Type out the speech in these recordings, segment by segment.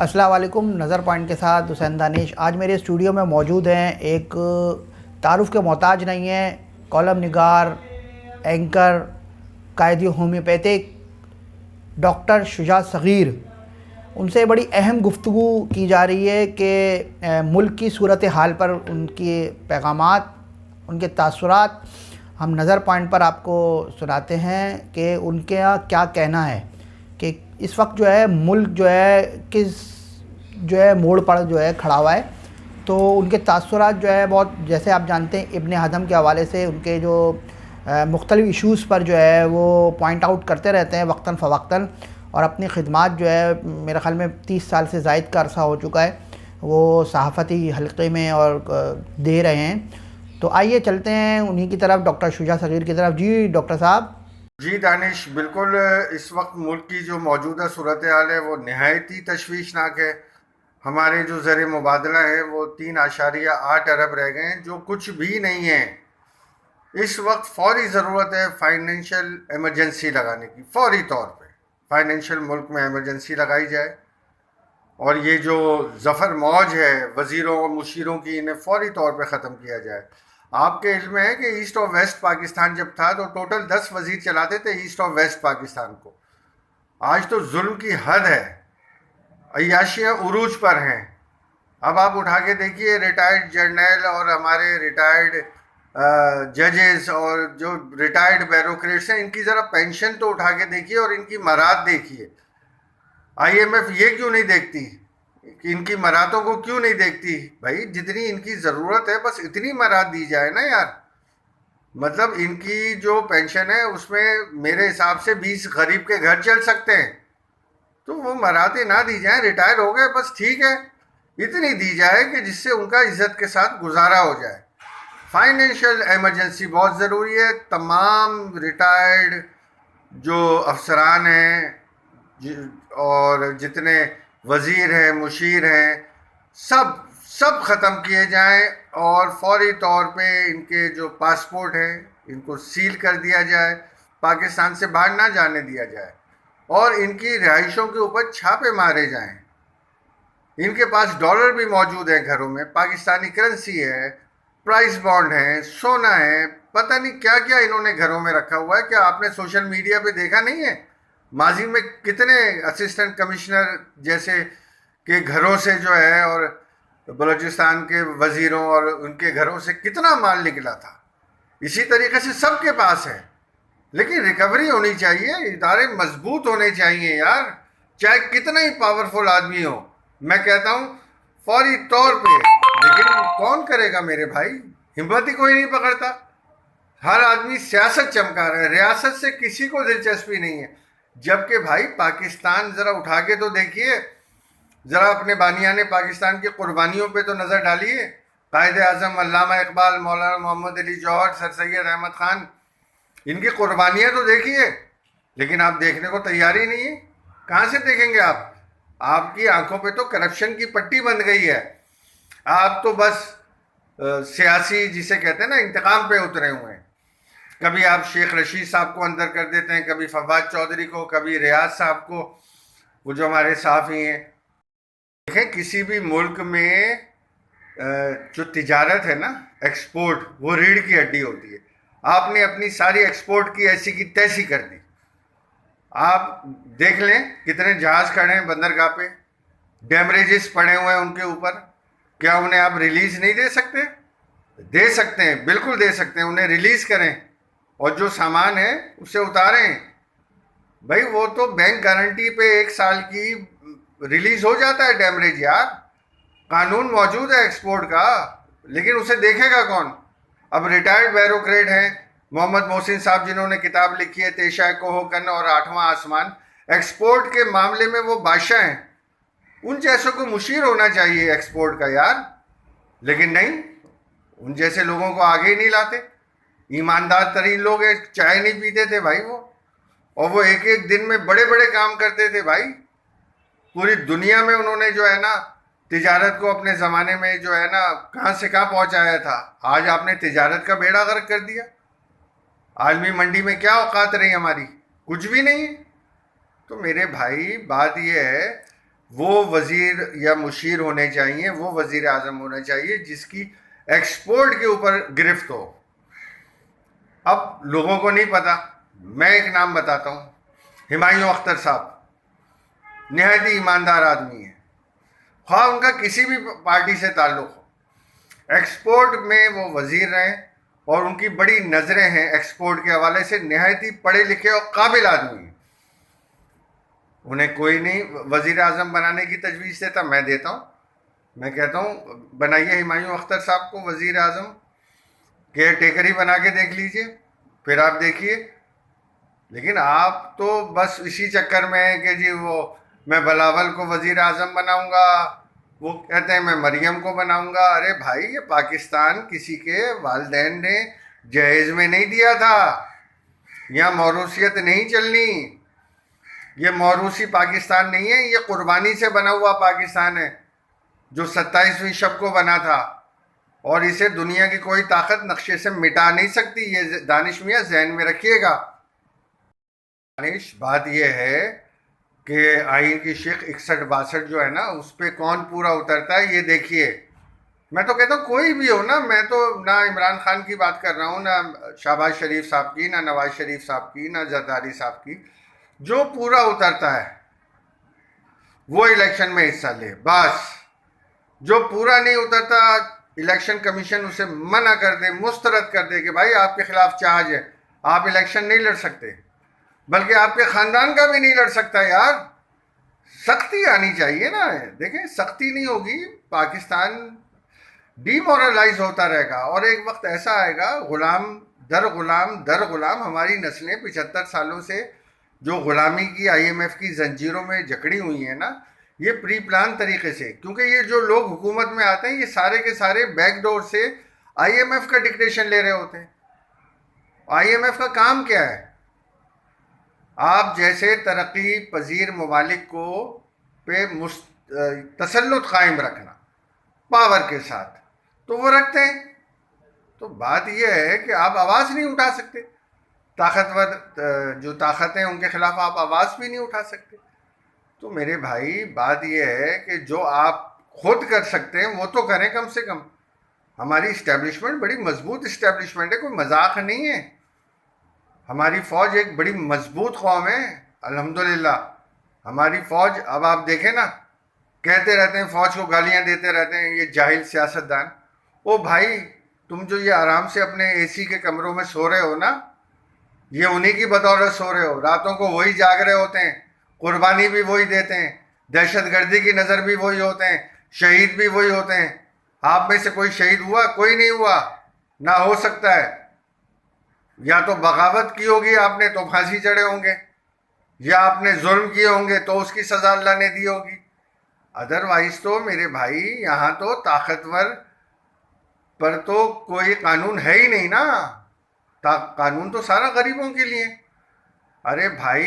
السلام علیکم. نظر پوائنٹ کے ساتھ حسین دانش آج میرے اسٹوڈیو میں موجود ہیں. ایک تعارف کے محتاج نہیں ہیں، کالم نگار، اینکر، قائدی ہومیوپیتھک ڈاکٹر شجاع صغیر. ان سے بڑی اہم گفتگو کی جا رہی ہے کہ ملک کی صورتحال پر ان کے پیغامات، ان کے تاثرات ہم نظر پوائنٹ پر آپ کو سناتے ہیں کہ ان کا کیا کہنا ہے کہ اس وقت جو ہے ملک جو ہے کس جو ہے موڑ پر جو ہے کھڑا ہوا ہے. تو ان کے تاثرات جو ہے بہت، جیسے آپ جانتے ہیں، ابن حزم کے حوالے سے ان کے جو مختلف ایشوز پر جو ہے وہ پوائنٹ آؤٹ کرتے رہتے ہیں وقتاً فوقتاً، اور اپنی خدمات جو ہے میرے خیال میں 30 سال سے زائد کا عرصہ ہو چکا ہے وہ صحافتی حلقے میں اور دے رہے ہیں. تو آئیے چلتے ہیں انہی کی طرف، ڈاکٹر شجاع صغیر کی طرف. جی ڈاکٹر صاحب. جی دانش، بالکل. اس وقت ملک کی جو موجودہ صورتحال ہے وہ نہایت ہی تشویشناک ہے. ہمارے جو زر مبادلہ ہے وہ 3.8 ارب رہ گئے ہیں، جو کچھ بھی نہیں ہے. اس وقت فوری ضرورت ہے فائنینشیل ایمرجنسی لگانے کی. فوری طور پہ فائنینشیل ملک میں ایمرجنسی لگائی جائے، اور یہ جو ظفر موج ہے وزیروں اور مشیروں کی، انہیں فوری طور پہ ختم کیا جائے. آپ کے علم میں ہے کہ ایسٹ اور ویسٹ پاکستان جب تھا تو ٹوٹل 10 وزیر چلاتے تھے ایسٹ اور ویسٹ پاکستان کو. آج تو ظلم کی حد ہے، عیاشیاں عروج پر ہیں. اب آپ اٹھا کے دیکھیے ریٹائرڈ جرنیل اور ہمارے ریٹائرڈ ججز اور جو ریٹائرڈ بیوروکریٹس ہیں، ان کی ذرا پینشن تو اٹھا کے دیکھیے اور ان کی مراد دیکھیے. آئی ایم ایف یہ کیوں نہیں دیکھتی کہ ان کی مراتوں کو کیوں نہیں دیکھتی؟ بھائی جتنی ان کی ضرورت ہے بس اتنی مراد دی جائے نا یار. مطلب ان کی جو پینشن ہے اس میں میرے حساب سے 20 غریب کے گھر چل سکتے ہیں. تو وہ مراتیں نہ دی جائیں. ریٹائر ہو گئے بس ٹھیک ہے، اتنی دی جائے کہ جس سے ان کا عزت کے ساتھ گزارا ہو جائے. فائنینشیل ایمرجنسی بہت ضروری ہے. تمام ریٹائرڈ جو افسران ہیں اور جتنے وزیر ہیں، مشیر ہیں، سب ختم کیے جائیں، اور فوری طور پہ ان کے جو پاسپورٹ ہیں ان کو سیل کر دیا جائے، پاکستان سے باہر نہ جانے دیا جائے، اور ان کی رہائشوں کے اوپر چھاپے مارے جائیں. ان کے پاس ڈالر بھی موجود ہیں گھروں میں، پاکستانی کرنسی ہے، پرائز بانڈ ہیں، سونا ہے، پتہ نہیں کیا کیا انہوں نے گھروں میں رکھا ہوا ہے. کیا آپ نے سوشل میڈیا پہ دیکھا نہیں ہے ماضی میں کتنے اسسٹنٹ کمشنر جیسے کہ گھروں سے جو ہے، اور بلوچستان کے وزیروں اور ان کے گھروں سے کتنا مال نکلا تھا؟ اسی طریقے سے سب کے پاس ہے، لیکن ریکوری ہونی چاہیے. ادارے مضبوط ہونے چاہیے یار، چاہے کتنا ہی پاورفل آدمی ہو. میں کہتا ہوں فوری طور پہ. لیکن کون کرے گا میرے بھائی؟ ہمت ہی کوئی نہیں پکڑتا. ہر آدمی سیاست چمکا رہا ہے، ریاست سے کسی کو دلچسپی نہیں ہے. جبکہ بھائی پاکستان ذرا اٹھا کے تو دیکھیے، ذرا اپنے بانیان پاکستان کی قربانیوں پہ تو نظر ڈالیے. قائد اعظم علامہ اقبال، مولانا محمد علی جوہر، سر سید احمد خان، ان کی قربانیاں تو دیکھیے. لیکن آپ دیکھنے کو تیار ہی نہیں ہے. کہاں سے دیکھیں گے آپ؟ آپ کی آنکھوں پہ تو کرپشن کی پٹی بند گئی ہے. آپ تو بس سیاسی جسے کہتے ہیں نا انتقام پہ اترے ہوئے ہیں. کبھی آپ شیخ رشید صاحب کو اندر کر دیتے ہیں، کبھی فواد چودھری کو، کبھی ریاض صاحب کو، وہ جو ہمارے صحافی ہیں. دیکھیں کسی بھی ملک میں جو تجارت ہے نا، ایکسپورٹ، وہ ریڑھ کی ہڈی ہوتی ہے. آپ نے اپنی ساری ایکسپورٹ کی ایسی کی تیسی کر دی. آپ دیکھ لیں کتنے جہاز کھڑے ہیں بندرگاہ پہ، ڈیمریجز پڑے ہوئے ہیں ان کے اوپر. کیا انہیں آپ ریلیز نہیں دے سکتے؟ دے سکتے ہیں، بالکل دے سکتے ہیں. انہیں ریلیز کریں اور جو سامان ہے اسے اتاریں. بھائی وہ تو بینک گارنٹی پہ 1 سال کی ریلیز ہو جاتا ہے ڈیمریج یار. قانون موجود ہے ایکسپورٹ کا، لیکن اسے دیکھے گا کون؟ اب ریٹائرڈ بیوروکریٹ ہیں محمد محسن صاحب، جنہوں نے کتاب لکھی ہے تیشہ کوہ کن اور 8واں آسمان. ایکسپورٹ کے معاملے میں وہ بادشاہ ہیں. ان جیسوں کو مشیر ہونا چاہیے ایکسپورٹ کا یار. لیکن نہیں، ان جیسے لوگوں کو آگے ہی نہیں لاتے. ایماندار ترین لوگ ہیں، چائے نہیں پیتے تھے بھائی وہ، اور وہ ایک ایک دن میں بڑے بڑے کام کرتے تھے بھائی. پوری دنیا میں انہوں نے جو ہے نا تجارت کو اپنے زمانے میں جو ہے نا کہاں سے کہاں پہنچایا تھا. آج آپ نے تجارت کا بیڑا غرق کر دیا. عالمی منڈی میں کیا اوقات رہی ہماری؟ کچھ بھی نہیں. تو میرے بھائی بات یہ ہے وہ وزیر یا مشیر ہونے چاہیے، وہ وزیر اعظم ہونا چاہیے جس کی ایکسپورٹ کے اوپر گرفت ہو۔ اب لوگوں کو نہیں پتا، میں ایک نام بتاتا ہوں، ہمایوں اختر صاحب نہایت ہی ایماندار آدمی ہیں، خواہ ان کا کسی بھی پارٹی سے تعلق ہو، ایکسپورٹ میں وہ وزیر رہے اور ان کی بڑی نظریں ہیں ایکسپورٹ کے حوالے سے، نہایت ہی پڑھے لکھے اور قابل آدمی ہیں۔ انہیں کوئی نہیں وزیر اعظم بنانے کی تجویز دیتا، میں دیتا ہوں، میں کہتا ہوں بنائیے ہمایوں اختر صاحب کو وزیر اعظم، کیئر ٹیکر ہی بنا کے دیکھ لیجئے، پھر آپ دیکھیے۔ لیکن آپ تو بس اسی چکر میں ہیں کہ جی وہ میں بلاول کو وزیر اعظم بناؤں گا، وہ کہتے ہیں میں مریم کو بناؤں گا۔ ارے بھائی یہ پاکستان کسی کے والدین نے جہیز میں نہیں دیا تھا، یہاں موروثیت نہیں چلنی، یہ موروثی پاکستان نہیں ہے، یہ قربانی سے بنا ہوا پاکستان ہے جو 27ویں شب کو بنا تھا، اور اسے دنیا کی کوئی طاقت نقشے سے مٹا نہیں سکتی، یہ دانش میاں ذہن میں رکھیے گا۔ دانش بات یہ ہے کہ آئین کی شق 61-62 جو ہے نا اس پہ کون پورا اترتا ہے یہ دیکھیے۔ میں تو کہتا ہوں کوئی بھی ہو نا، میں تو نہ عمران خان کی بات کر رہا ہوں، نہ شہباز شریف صاحب کی، نہ نواز شریف صاحب کی، نہ زرداری صاحب کی، جو پورا اترتا ہے وہ الیکشن میں حصہ لے، بس جو پورا نہیں اترتا الیکشن کمیشن اسے منع کر دے، مسترد کر دے کہ بھائی آپ کے خلاف چارج ہے، آپ الیکشن نہیں لڑ سکتے، بلکہ آپ کے خاندان کا بھی نہیں لڑ سکتا۔ یار سختی آنی چاہیے نا، دیکھیں سختی نہیں ہوگی پاکستان ڈی مورلائز ہوتا رہے گا، اور ایک وقت ایسا آئے گا غلام در غلام ہماری نسلیں 75 سالوں سے جو غلامی کی آئی ایم ایف کی زنجیروں میں جکڑی ہوئی ہیں نا، یہ پری پلان طریقے سے، کیونکہ یہ جو لوگ حکومت میں آتے ہیں یہ سارے کے سارے بیک ڈور سے آئی ایم ایف کا ڈکٹیشن لے رہے ہوتے ہیں۔ آئی ایم ایف کا کام کیا ہے؟ آپ جیسے ترقی پذیر ممالک کو پہ تسلط قائم رکھنا پاور کے ساتھ، تو وہ رکھتے ہیں۔ تو بات یہ ہے کہ آپ آواز نہیں اٹھا سکتے، طاقتور جو طاقتیں ان کے خلاف آپ آواز بھی نہیں اٹھا سکتے۔ تو میرے بھائی بات یہ ہے کہ جو آپ خود کر سکتے ہیں وہ تو کریں کم سے کم۔ ہماری اسٹیبلشمنٹ بڑی مضبوط اسٹیبلشمنٹ ہے، کوئی مذاق نہیں ہے، ہماری فوج ایک بڑی مضبوط قوم ہے الحمدللہ۔ ہماری فوج اب آپ دیکھیں نا، کہتے رہتے ہیں فوج کو گالیاں دیتے رہتے ہیں یہ جاہل سیاستدان۔ او بھائی تم جو یہ آرام سے اپنے اے سی کے کمروں میں سو رہے ہو نا، یہ انہی کی بدولت سو رہے ہو، راتوں کو وہی جاگ رہے ہوتے ہیں، قربانی بھی وہی دیتے ہیں، دہشت گردی کی نظر بھی وہی ہوتے ہیں، شہید بھی وہی ہوتے ہیں۔ آپ میں سے کوئی شہید ہوا؟ کوئی نہیں ہوا، نہ ہو سکتا ہے۔ یا تو بغاوت کی ہوگی آپ نے تو پھانسی چڑھے ہوں گے، یا آپ نے ظلم کیے ہوں گے تو اس کی سزا اللہ نے دی ہوگی۔ ادروائز تو میرے بھائی یہاں تو طاقتور پر تو کوئی قانون ہے ہی نہیں نا، قانون تو سارا غریبوں کے لیے۔ ارے بھائی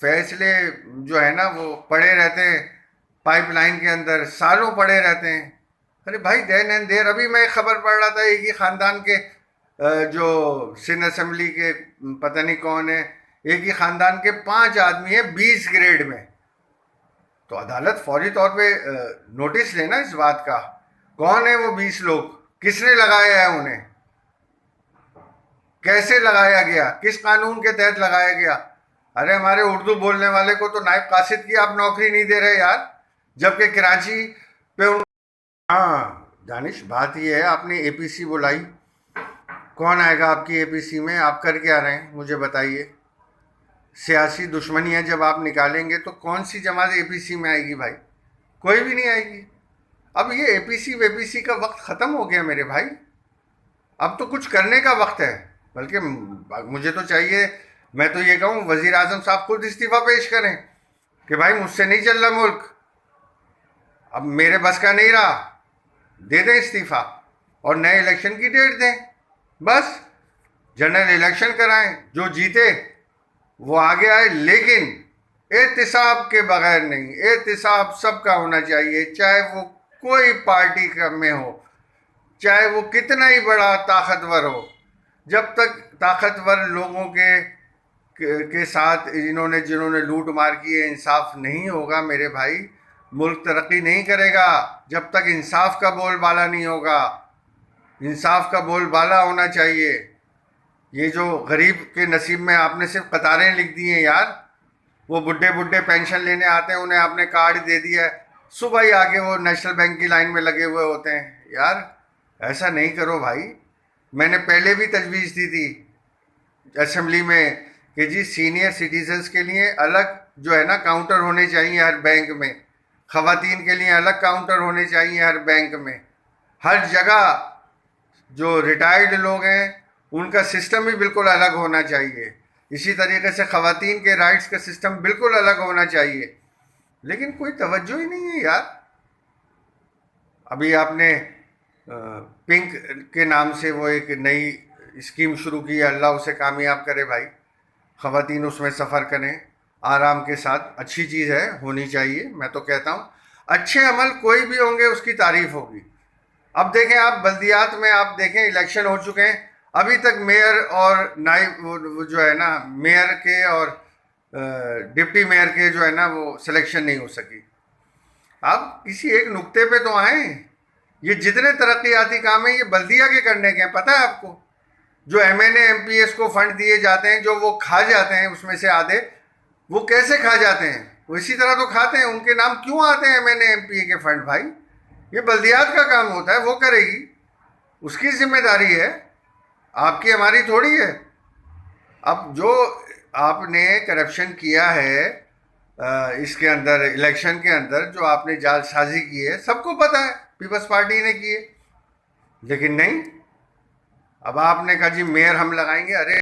فیصلے جو ہے نا وہ پڑے رہتے ہیں پائپ لائن کے اندر، سالوں پڑے رہتے ہیں۔ ارے بھائی دین اینڈ دیر ابھی میں خبر پڑھ رہا تھا ایک ہی خاندان کے جو سندھ اسمبلی کے پتہ نہیں کون ہے، ایک ہی خاندان کے 5 آدمی ہیں 20 گریڈ میں۔ تو عدالت فوری طور پہ نوٹس لینا اس بات کا، کون ہے وہ 20 لوگ، کس نے لگایا ہے انہیں، کیسے لگایا گیا، کس قانون کے تحت لگایا گیا۔ ارے ہمارے اردو بولنے والے کو تو نائب قاصد کی آپ نوکری نہیں دے رہے یار، جبکہ کراچی پہ ہاں دانش بات یہ ہے، آپ نے اے پی سی بلائی، کون آئے گا آپ کی اے پی سی میں؟ آپ کر کے آ رہے ہیں مجھے بتائیے؟ سیاسی دشمنیاں جب آپ نکالیں گے تو کون سی جماعت اے پی سی میں آئے گی بھائی؟ کوئی بھی نہیں آئے گی۔ اب یہ اے پی سی وے پی سی کا وقت ختم ہو گیا میرے بھائی، اب تو کچھ کرنے کا وقت ہے۔ بلکہ مجھے تو چاہیے، میں تو یہ کہوں وزیر اعظم صاحب خود استعفیٰ پیش کریں کہ بھائی مجھ سے نہیں چل رہا ملک، اب میرے بس کا نہیں رہا، دے دیں استعفیٰ اور نئے الیکشن کی ڈیٹ دیں، بس جنرل الیکشن کرائیں، جو جیتے وہ آگے آئے، لیکن احتساب کے بغیر نہیں، احتساب سب کا ہونا چاہیے، چاہے وہ کوئی پارٹی میں ہو، چاہے وہ کتنا ہی بڑا طاقتور ہو۔ جب تک طاقتور لوگوں کے ساتھ جنہوں نے لوٹ مار کی ہے انصاف نہیں ہوگا میرے بھائی، ملک ترقی نہیں کرے گا جب تک انصاف کا بول بالا نہیں ہوگا. انصاف کا بول بالا ہونا چاہیے. یہ جو غریب کے نصیب میں آپ نے صرف قطاریں لکھ دی ہیں یار. وہ بڈھے بڈھے پینشن لینے آتے ہیں, انہیں آپ نے کارڈ دے دیا ہے, صبح ہی آگے وہ نیشنل بینک کی لائن میں لگے ہوئے ہوتے ہیں. یار ایسا نہیں کرو بھائی. میں نے پہلے بھی تجویز دی تھی اسمبلی میں کہ جی سینئر سٹیزنز کے لیے الگ جو ہے نا کاؤنٹر ہونے چاہیے ہر بینک میں, خواتین کے لیے الگ کاؤنٹر ہونے چاہیے ہر بینک میں. ہر جگہ جو ریٹائرڈ لوگ ہیں ان کا سسٹم بھی بالکل الگ ہونا چاہیے. اسی طریقے سے خواتین کے رائٹس کا سسٹم بالکل الگ ہونا چاہیے. لیکن کوئی توجہ ہی نہیں ہے یار. ابھی آپ نے پنک کے نام سے وہ ایک نئی اسکیم شروع کی ہے, اللہ اسے کامیاب کرے بھائی. خواتین اس میں سفر کریں آرام کے ساتھ, اچھی چیز ہے, ہونی چاہیے. میں تو کہتا ہوں اچھے عمل کوئی بھی ہوں گے اس کی تعریف ہوگی. اب دیکھیں آپ بلدیات میں, آپ دیکھیں الیکشن ہو چکے ہیں, ابھی تک میئر اور نائب وہ جو ہے نا میئر کے اور ڈپٹی میئر کے جو ہے نا وہ سلیکشن نہیں ہو سکی. آپ کسی ایک نقطے پہ تو آئیں. یہ جتنے ترقیاتی کام ہیں یہ بلدیہ کے کرنے کے ہیں. پتہ ہے آپ کو جو M N A M P S کو فنڈ دیے جاتے ہیں, جو وہ کھا جاتے ہیں اس میں سے آدھے, وہ کیسے کھا جاتے ہیں؟ وہ اسی طرح تو کھاتے ہیں. ان کے نام کیوں آتے ہیں M N A M P A کے فنڈ بھائی؟ یہ بلدیات کا کام ہوتا ہے, وہ کرے گی, اس کی ذمہ داری ہے, آپ کی ہماری تھوڑی ہے. اب جو آپ نے کرپشن کیا ہے اس کے اندر, الیکشن کے اندر جو آپ نے جال سازی کی ہے, سب کو پتہ ہے, پیپلز پارٹی نے کی ہے. لیکن نہیں, اب آپ نے کہا جی میئر ہم لگائیں گے. ارے